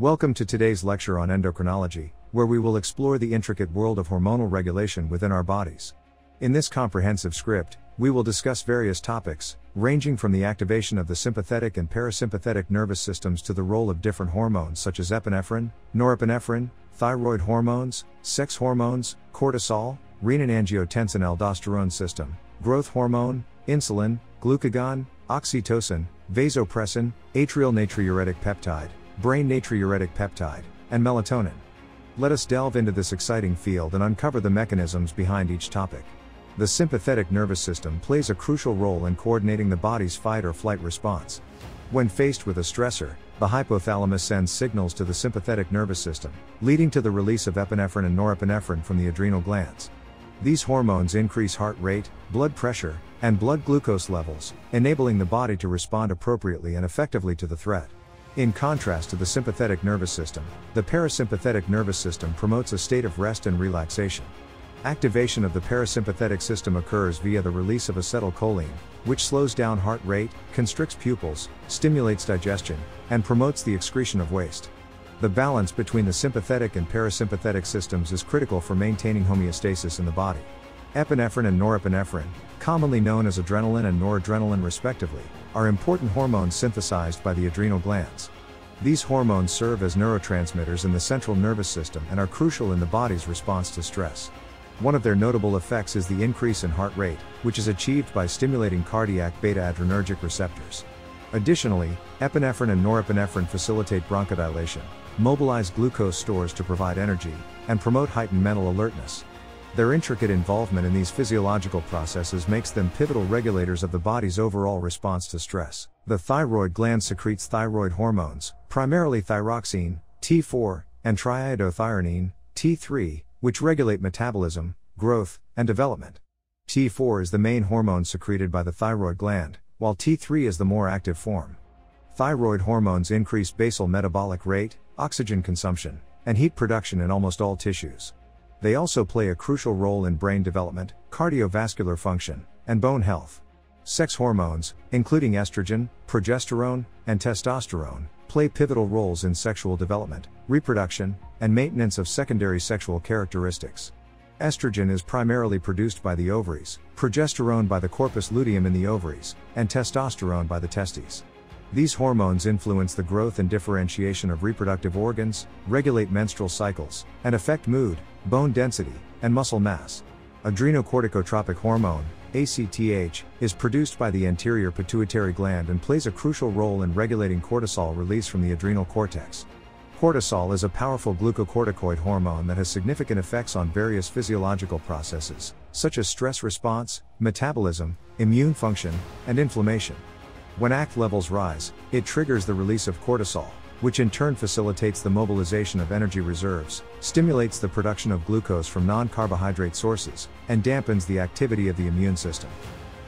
Welcome to today's lecture on endocrinology, where we will explore the intricate world of hormonal regulation within our bodies. In this comprehensive script, we will discuss various topics, ranging from the activation of the sympathetic and parasympathetic nervous systems to the role of different hormones such as epinephrine, norepinephrine, thyroid hormones, sex hormones, cortisol, renin-angiotensin-aldosterone system, growth hormone, insulin, glucagon, oxytocin, vasopressin, atrial natriuretic peptide, brain natriuretic peptide, and melatonin. Let us delve into this exciting field and uncover the mechanisms behind each topic. The sympathetic nervous system plays a crucial role in coordinating the body's fight or flight response. When faced with a stressor, the hypothalamus sends signals to the sympathetic nervous system, leading to the release of epinephrine and norepinephrine from the adrenal glands. These hormones increase heart rate, blood pressure, and blood glucose levels, enabling the body to respond appropriately and effectively to the threat. In contrast to the sympathetic nervous system, the parasympathetic nervous system promotes a state of rest and relaxation. Activation of the parasympathetic system occurs via the release of acetylcholine, which slows down heart rate, constricts pupils, stimulates digestion, and promotes the excretion of waste. The balance between the sympathetic and parasympathetic systems is critical for maintaining homeostasis in the body. Epinephrine and norepinephrine, commonly known as adrenaline and noradrenaline respectively, are important hormones synthesized by the adrenal glands. These hormones serve as neurotransmitters in the central nervous system and are crucial in the body's response to stress. One of their notable effects is the increase in heart rate, which is achieved by stimulating cardiac beta-adrenergic receptors. Additionally, epinephrine and norepinephrine facilitate bronchodilation, mobilize glucose stores to provide energy, and promote heightened mental alertness. Their intricate involvement in these physiological processes makes them pivotal regulators of the body's overall response to stress. The thyroid gland secretes thyroid hormones, primarily thyroxine, T4, and triiodothyronine, T3, which regulate metabolism, growth, and development. T4 is the main hormone secreted by the thyroid gland, while T3 is the more active form. Thyroid hormones increase basal metabolic rate, oxygen consumption, and heat production in almost all tissues. They also play a crucial role in brain development, cardiovascular function, and bone health. Sex hormones, including estrogen, progesterone, and testosterone, play pivotal roles in sexual development, reproduction, and maintenance of secondary sexual characteristics. Estrogen is primarily produced by the ovaries, progesterone by the corpus luteum in the ovaries, and testosterone by the testes. These hormones influence the growth and differentiation of reproductive organs, regulate menstrual cycles, and affect mood, bone density, and muscle mass. Adrenocorticotropic hormone, ACTH, is produced by the anterior pituitary gland and plays a crucial role in regulating cortisol release from the adrenal cortex. Cortisol is a powerful glucocorticoid hormone that has significant effects on various physiological processes, such as stress response, metabolism, immune function, and inflammation. When ACT levels rise, it triggers the release of cortisol, which in turn facilitates the mobilization of energy reserves, stimulates the production of glucose from non-carbohydrate sources, and dampens the activity of the immune system.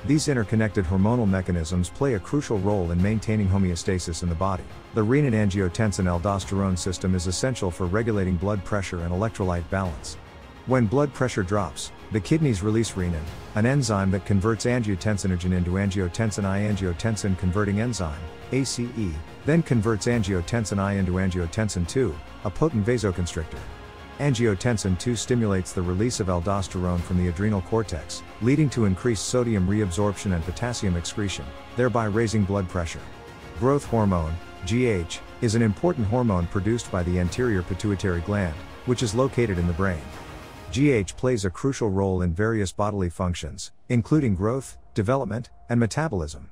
These interconnected hormonal mechanisms play a crucial role in maintaining homeostasis in the body. The renin-angiotensin-aldosterone system is essential for regulating blood pressure and electrolyte balance. When blood pressure drops, the kidneys release renin, an enzyme that converts angiotensinogen into angiotensin I. Angiotensin converting enzyme, ACE, then converts angiotensin I into angiotensin II, a potent vasoconstrictor. Angiotensin II stimulates the release of aldosterone from the adrenal cortex, leading to increased sodium reabsorption and potassium excretion, thereby raising blood pressure. Growth hormone, GH, is an important hormone produced by the anterior pituitary gland, which is located in the brain. GH plays a crucial role in various bodily functions, including growth, development, and metabolism.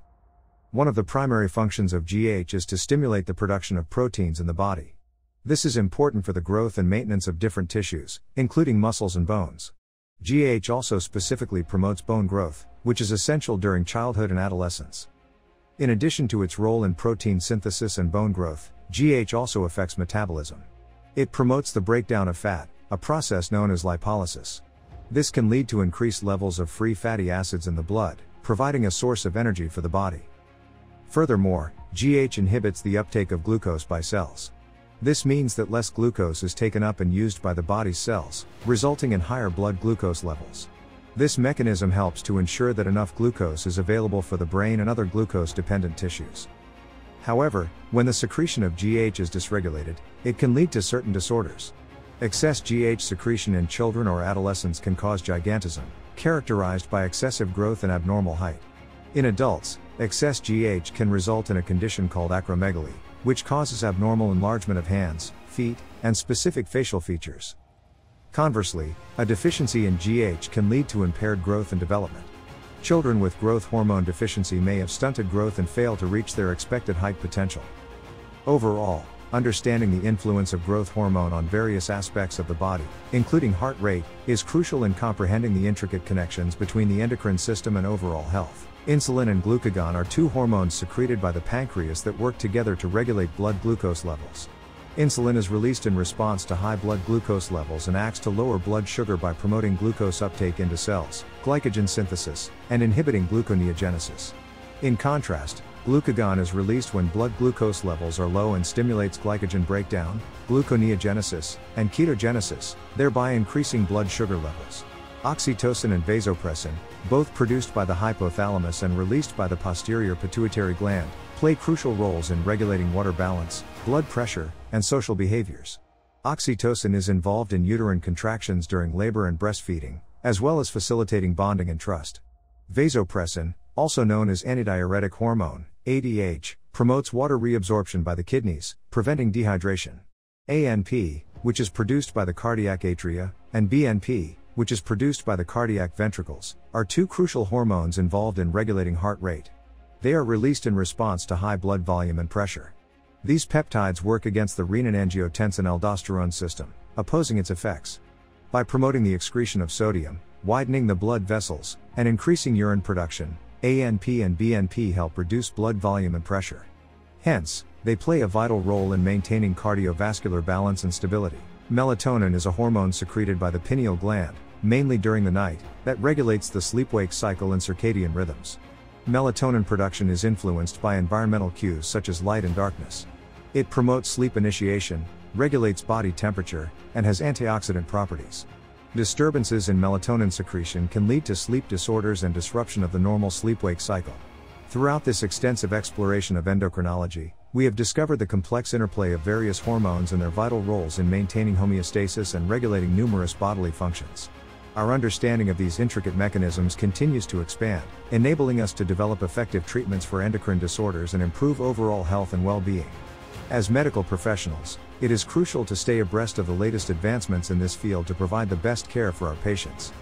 One of the primary functions of GH is to stimulate the production of proteins in the body. This is important for the growth and maintenance of different tissues, including muscles and bones. GH also specifically promotes bone growth, which is essential during childhood and adolescence. In addition to its role in protein synthesis and bone growth, GH also affects metabolism. It promotes the breakdown of fat, a process known as lipolysis. This can lead to increased levels of free fatty acids in the blood, providing a source of energy for the body. Furthermore, GH inhibits the uptake of glucose by cells. This means that less glucose is taken up and used by the body's cells, resulting in higher blood glucose levels. This mechanism helps to ensure that enough glucose is available for the brain and other glucose-dependent tissues. However, when the secretion of GH is dysregulated, it can lead to certain disorders. Excess GH secretion in children or adolescents can cause gigantism, characterized by excessive growth and abnormal height. In adults, excess GH can result in a condition called acromegaly, which causes abnormal enlargement of hands, feet, and specific facial features. Conversely, a deficiency in GH can lead to impaired growth and development. Children with growth hormone deficiency may have stunted growth and fail to reach their expected height potential. Overall, understanding the influence of growth hormone on various aspects of the body, including heart rate, is crucial in comprehending the intricate connections between the endocrine system and overall health. Insulin and glucagon are two hormones secreted by the pancreas that work together to regulate blood glucose levels. Insulin is released in response to high blood glucose levels and acts to lower blood sugar by promoting glucose uptake into cells, glycogen synthesis, and inhibiting gluconeogenesis. In contrast, glucagon is released when blood glucose levels are low and stimulates glycogen breakdown, gluconeogenesis, and ketogenesis, thereby increasing blood sugar levels. Oxytocin and vasopressin, both produced by the hypothalamus and released by the posterior pituitary gland, play crucial roles in regulating water balance, blood pressure, and social behaviors. Oxytocin is involved in uterine contractions during labor and breastfeeding, as well as facilitating bonding and trust. Vasopressin, also known as antidiuretic hormone, ADH, promotes water reabsorption by the kidneys, preventing dehydration. ANP, which is produced by the cardiac atria, and BNP, which is produced by the cardiac ventricles, are two crucial hormones involved in regulating heart rate. They are released in response to high blood volume and pressure. These peptides work against the renin-angiotensin-aldosterone system, opposing its effects. By promoting the excretion of sodium, widening the blood vessels, and increasing urine production, ANP and BNP help reduce blood volume and pressure. Hence, they play a vital role in maintaining cardiovascular balance and stability. Melatonin is a hormone secreted by the pineal gland, mainly during the night, that regulates the sleep-wake cycle and circadian rhythms. Melatonin production is influenced by environmental cues such as light and darkness. It promotes sleep initiation, regulates body temperature, and has antioxidant properties. Disturbances in melatonin secretion can lead to sleep disorders and disruption of the normal sleep-wake cycle. Throughout this extensive exploration of endocrinology, we have discovered the complex interplay of various hormones and their vital roles in maintaining homeostasis and regulating numerous bodily functions. Our understanding of these intricate mechanisms continues to expand, enabling us to develop effective treatments for endocrine disorders and improve overall health and well-being. As medical professionals, it is crucial to stay abreast of the latest advancements in this field to provide the best care for our patients.